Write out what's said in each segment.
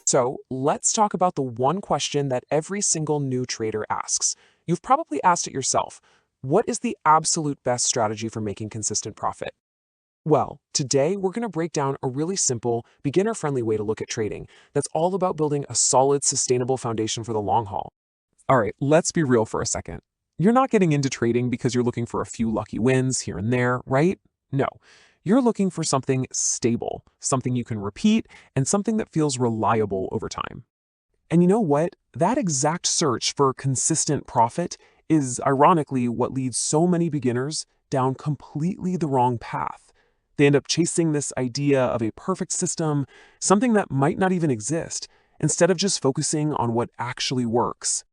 So let's talk about the one question that every single new trader asks. You've probably asked it yourself. What is the absolute best strategy for making consistent profit? Well, today we're going to break down a really simple, beginner-friendly way to look at trading that's all about building a solid, sustainable foundation for the long haul. All right, let's be real for a second. You're not getting into trading because you're looking for a few lucky wins here and there, right? No. You're looking for something stable, something you can repeat, and something that feels reliable over time. And you know what? That exact search for consistent profit is ironically what leads so many beginners down completely the wrong path. They end up chasing this idea of a perfect system, something that might not even exist, instead of just focusing on what actually works.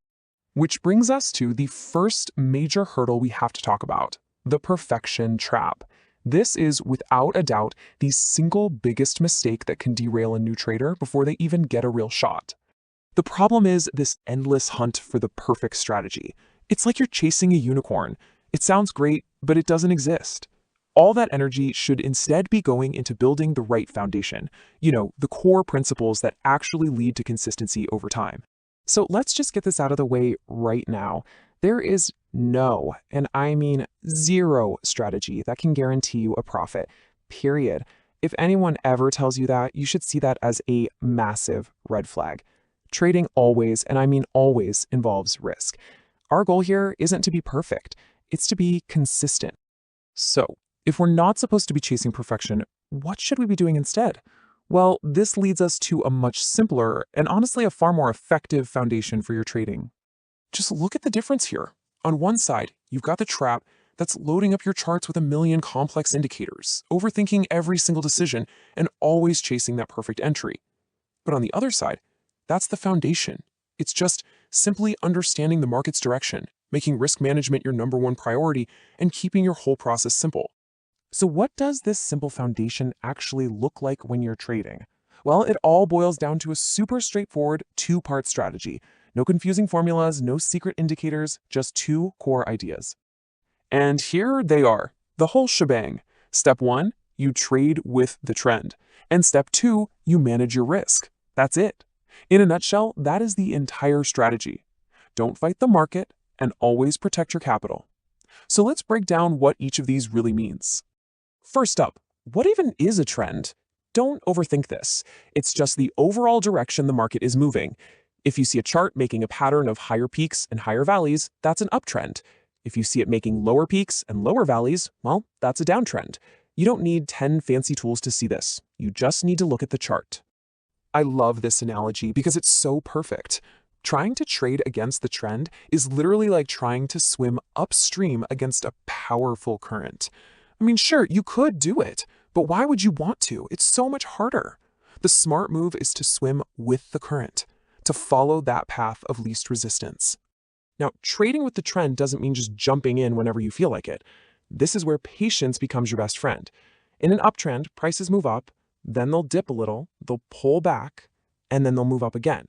Which brings us to the first major hurdle we have to talk about, the perfection trap. This is, without a doubt, the single biggest mistake that can derail a new trader before they even get a real shot. The problem is this endless hunt for the perfect strategy. It's like you're chasing a unicorn. It sounds great, but it doesn't exist. All that energy should instead be going into building the right foundation. The core principles that actually lead to consistency over time. So let's just get this out of the way right now. There is no, and I mean zero, strategy that can guarantee you a profit, period. If anyone ever tells you that, you should see that as a massive red flag. Trading always, and I mean always, involves risk. Our goal here isn't to be perfect, it's to be consistent. So, if we're not supposed to be chasing perfection, what should we be doing instead? Well, this leads us to a much simpler and honestly a far more effective foundation for your trading. Just look at the difference here. On one side, you've got the trap that's loading up your charts with a million complex indicators, overthinking every single decision, and always chasing that perfect entry. But on the other side, that's the foundation. It's just simply understanding the market's direction, making risk management your number one priority, and keeping your whole process simple. So what does this simple foundation actually look like when you're trading? Well, it all boils down to a super straightforward two-part strategy. No confusing formulas, no secret indicators, just two core ideas. And here they are, the whole shebang. Step 1, you trade with the trend. And step 2, you manage your risk. That's it. In a nutshell, that is the entire strategy. Don't fight the market and always protect your capital. So let's break down what each of these really means. First up, what even is a trend? Don't overthink this. It's just the overall direction the market is moving. If you see a chart making a pattern of higher peaks and higher valleys, that's an uptrend. If you see it making lower peaks and lower valleys, well, that's a downtrend. You don't need 10 fancy tools to see this. You just need to look at the chart. I love this analogy because it's so perfect. Trying to trade against the trend is literally like trying to swim upstream against a powerful current. I mean, sure, you could do it, but why would you want to? It's so much harder. The smart move is to swim with the current, to follow that path of least resistance. Now, trading with the trend doesn't mean just jumping in whenever you feel like it. This is where patience becomes your best friend. In an uptrend, prices move up, then they'll dip a little, they'll pull back, and then they'll move up again.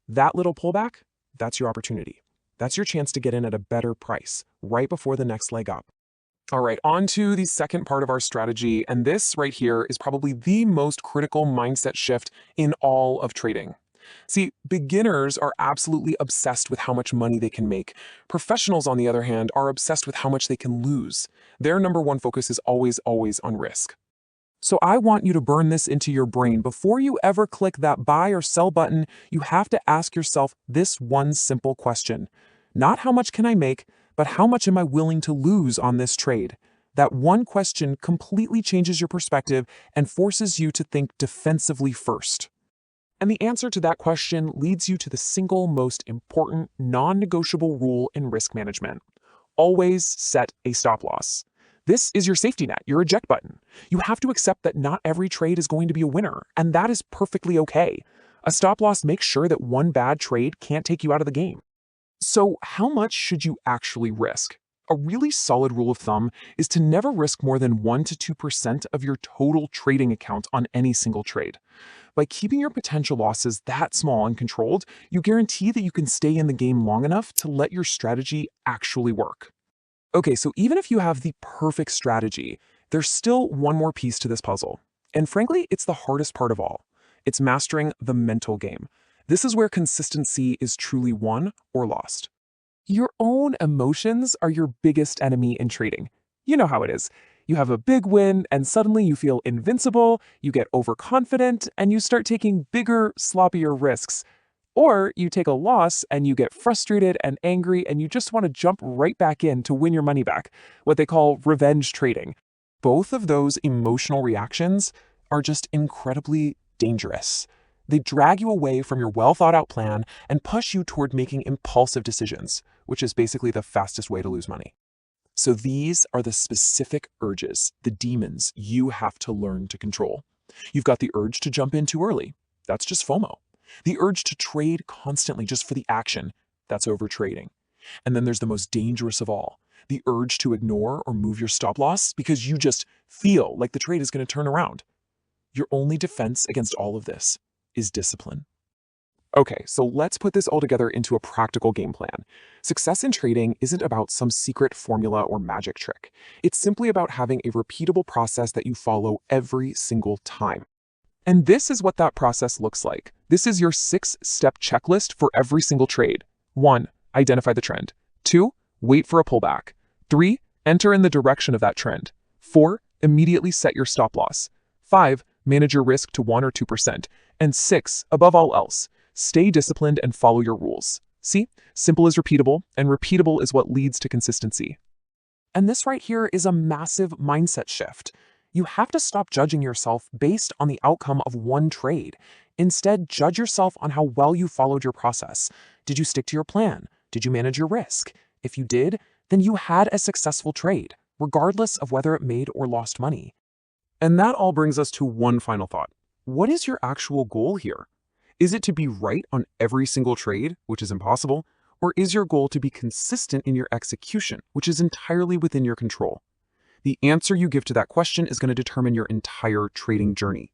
That little pullback, that's your opportunity. That's your chance to get in at a better price, right before the next leg up. All right, on to the second part of our strategy, and this right here is probably the most critical mindset shift in all of trading. See, beginners are absolutely obsessed with how much money they can make. Professionals, on the other hand, are obsessed with how much they can lose. Their number one focus is always on risk. So I want you to burn this into your brain. Before you ever click that buy or sell button, you have to ask yourself this one simple question. Not how much can I make, but how much am I willing to lose on this trade? That one question completely changes your perspective and forces you to think defensively first. And the answer to that question leads you to the single most important non-negotiable rule in risk management. Always set a stop loss. This is your safety net, your eject button. You have to accept that not every trade is going to be a winner, and that is perfectly okay. A stop loss makes sure that one bad trade can't take you out of the game. So how much should you actually risk? A really solid rule of thumb is to never risk more than 1 to 2% of your total trading account on any single trade. By keeping your potential losses that small and controlled, you guarantee that you can stay in the game long enough to let your strategy actually work. Okay, so even if you have the perfect strategy, there's still one more piece to this puzzle. And frankly, it's the hardest part of all. It's mastering the mental game. This is where consistency is truly won or lost. Your own emotions are your biggest enemy in trading. You know how it is. You have a big win, and suddenly you feel invincible, you get overconfident, and you start taking bigger, sloppier risks. Or you take a loss and you get frustrated and angry, and you just want to jump right back in to win your money back, what they call revenge trading. Both of those emotional reactions are just incredibly dangerous. They drag you away from your well thought out plan and push you toward making impulsive decisions, which is basically the fastest way to lose money. So these are the specific urges, the demons you have to learn to control. You've got the urge to jump in too early. That's just FOMO. The urge to trade constantly just for the action. That's overtrading. And then there's the most dangerous of all, the urge to ignore or move your stop loss because you just feel like the trade is going to turn around. Your only defense against all of this is discipline. Okay, so let's put this all together into a practical game plan. Success in trading isn't about some secret formula or magic trick. It's simply about having a repeatable process that you follow every single time. And this is what that process looks like. This is your 6-step checklist for every single trade. 1. Identify the trend. 2. Wait for a pullback. 3. Enter in the direction of that trend. 4. Immediately set your stop loss. 5. Manage your risk to 1 or 2%. And 6. Above all else, stay disciplined and follow your rules. See? Simple is repeatable, and repeatable is what leads to consistency. And this right here is a massive mindset shift. You have to stop judging yourself based on the outcome of one trade. Instead, judge yourself on how well you followed your process. Did you stick to your plan? Did you manage your risk? If you did, then you had a successful trade, regardless of whether it made or lost money. And that all brings us to one final thought. What is your actual goal here? Is it to be right on every single trade, which is impossible, or is your goal to be consistent in your execution, which is entirely within your control? The answer you give to that question is going to determine your entire trading journey.